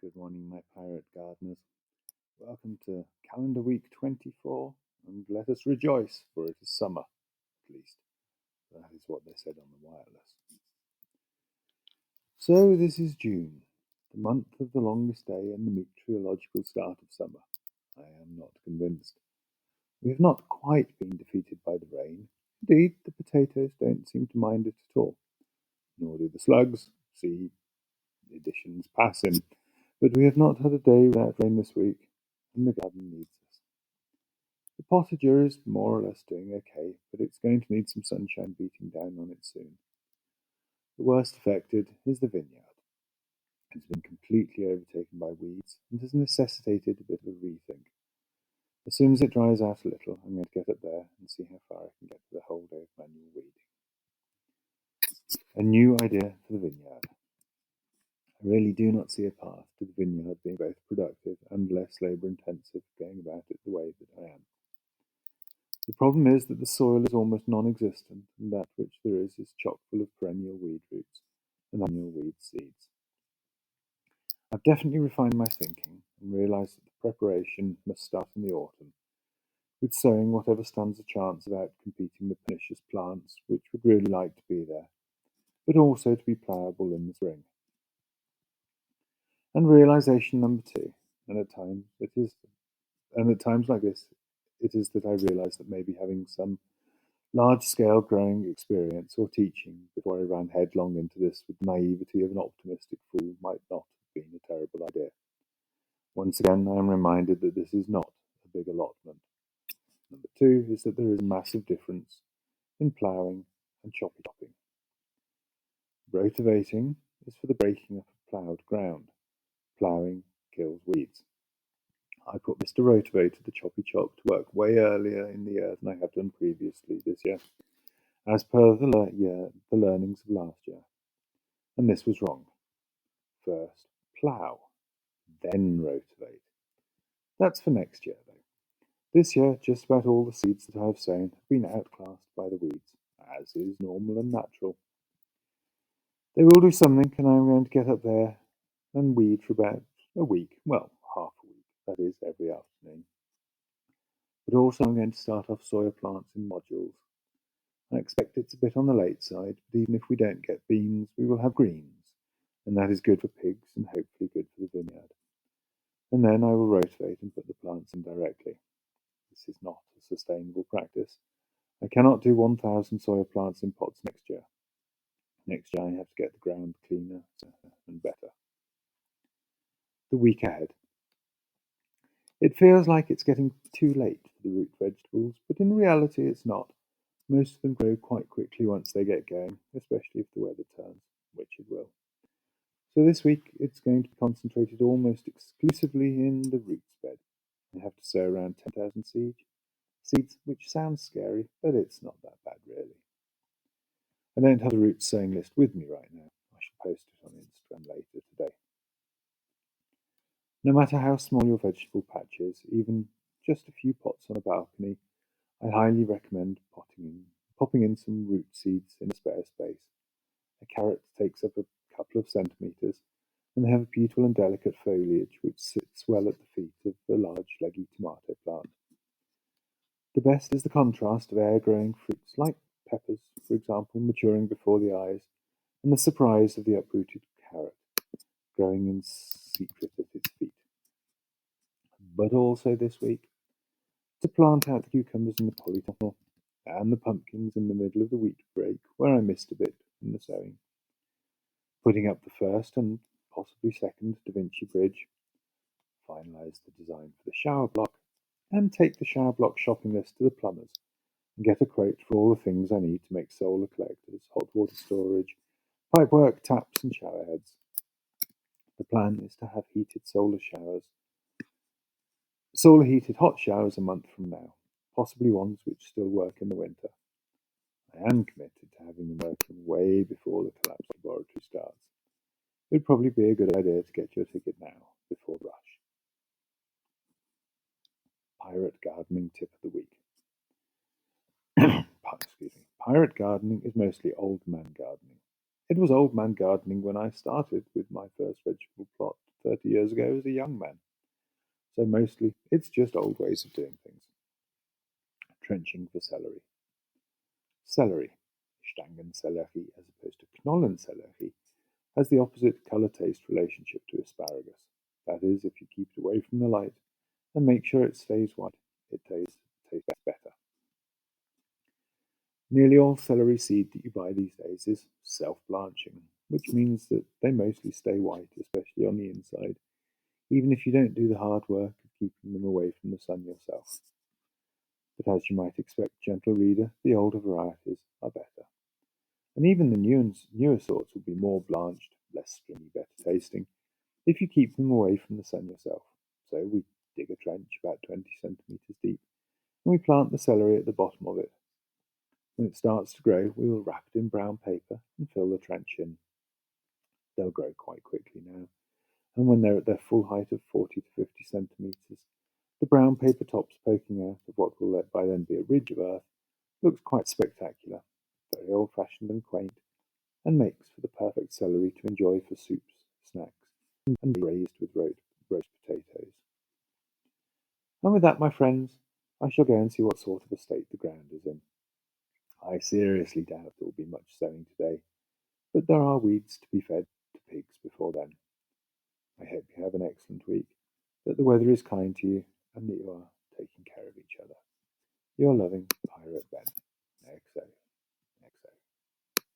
Good morning, my pirate gardeners. Welcome to calendar week 24, and let us rejoice, for it is summer, at least. That is what they said on the wireless. So this is June, the month of the longest day and the meteorological start of summer. I am not convinced. We have not quite been defeated by the rain. Indeed, the potatoes don't seem to mind it at all, nor do the slugs. See editions passing. But we have not had a day without rain this week, and the garden needs us. The potager is more or less doing okay, but it's going to need some sunshine beating down on it soon. The worst affected is the vineyard. It's been completely overtaken by weeds and has necessitated a bit of a rethink. As soon as it dries out a little, I'm going to get up there and see how far I can get with a whole day of manual weeding. A new idea for the vineyard. I really do not see a path to the vineyard being both productive and less labour-intensive going about it the way that I am. The problem is that the soil is almost non-existent, and that which there is chock full of perennial weed roots and annual weed seeds. I've definitely refined my thinking and realised that the preparation must start in the autumn, with sowing whatever stands a chance of out-competing the pernicious plants which would really like to be there, but also to be ploughable in the spring. And realisation number two, and at times like this, it is that I realise that maybe having some large-scale growing experience or teaching before I ran headlong into this with the naivety of an optimistic fool might not have been a terrible idea. Once again, I am reminded that this is not a big allotment. Number two is that there is a massive difference in ploughing and chopping. Rotavating is for the breaking up of ploughed ground. Ploughing kills weeds. I put Mr. Rotavator, the choppy chop, to work way earlier in the year than I have done previously this year, as per the learnings of last year. And this was wrong. First, plough, then rotivate. That's for next year, though. This year, just about all the seeds that I have sown have been outclassed by the weeds, as is normal and natural. They will do something, and I am going to get up there and weed for about a week, well, half a week, that is, every afternoon. But also I'm going to start off soya plants in modules. I expect it's a bit on the late side, but even if we don't get beans, we will have greens, and that is good for pigs and hopefully good for the vineyard. And then I will rotate and put the plants in directly. This is not a sustainable practice. I cannot do 1,000 soya plants in pots next year. Next year I have to get the ground cleaner and better. The week ahead. It feels like it's getting too late for the root vegetables, but in reality it's not. Most of them grow quite quickly once they get going, especially if the weather turns, which it will. So this week it's going to be concentrated almost exclusively in the roots bed. I have to sow around 10,000 seeds, which sounds scary, but it's not that bad really. I don't have the roots sowing list with me right now. I shall post it on Instagram later today. No matter how small your vegetable patch is, even just a few pots on a balcony, I highly recommend popping in some root seeds in a spare space. A carrot takes up a couple of centimetres, and they have a beautiful and delicate foliage which sits well at the feet of the large leggy tomato plant. The best is the contrast of air-growing fruits like peppers, for example, maturing before the eyes, and the surprise of the uprooted carrot growing in secret at its feet. But also this week, to plant out the cucumbers in the polytunnel and the pumpkins in the middle of the wheat break, where I missed a bit in the sowing. Putting up the first and possibly second Da Vinci Bridge, finalise the design for the shower block, and take the shower block shopping list to the plumbers and get a quote for all the things I need to make solar collectors, hot water storage, pipework, taps and shower heads. The plan is to have solar heated hot showers a month from now, possibly ones which still work in the winter. I am committed to having them working way before the collapse laboratory starts. It would probably be a good idea to get your ticket now, before rush. Pirate gardening tip of the week. Pirate gardening is mostly old man gardening. It was old man gardening when I started with my first vegetable plot 30 years ago as a young man. So mostly it's just old ways of doing things. Trenching for celery. Celery, Stangensellerie as opposed to Knollensellerie, has the opposite colour-taste relationship to asparagus. That is, if you keep it away from the light and make sure it stays white, it tastes better. Nearly all celery seed that you buy these days is self-blanching, which means that they mostly stay white, especially on the inside, even if you don't do the hard work of keeping them away from the sun yourself. But as you might expect, gentle reader, the older varieties are better. And even the newer sorts will be more blanched, less stringy, better tasting, if you keep them away from the sun yourself. So we dig a trench about 20 centimetres deep, and we plant the celery at the bottom of it. When it starts to grow, we will wrap it in brown paper and fill the trench in. They'll grow quite quickly now, and when they're at their full height of 40 to 50 centimetres, the brown paper tops poking out of what will by then be a ridge of earth looks quite spectacular, very old-fashioned and quaint, and makes for the perfect celery to enjoy for soups, snacks, and braised with roast potatoes. And with that, my friends, I shall go and see what sort of a state the ground is in. I seriously doubt there will be much sowing today, but there are weeds to be fed to pigs before then. I hope you have an excellent week, that the weather is kind to you, and that you are taking care of each other. Your loving Pirate Ben. XO.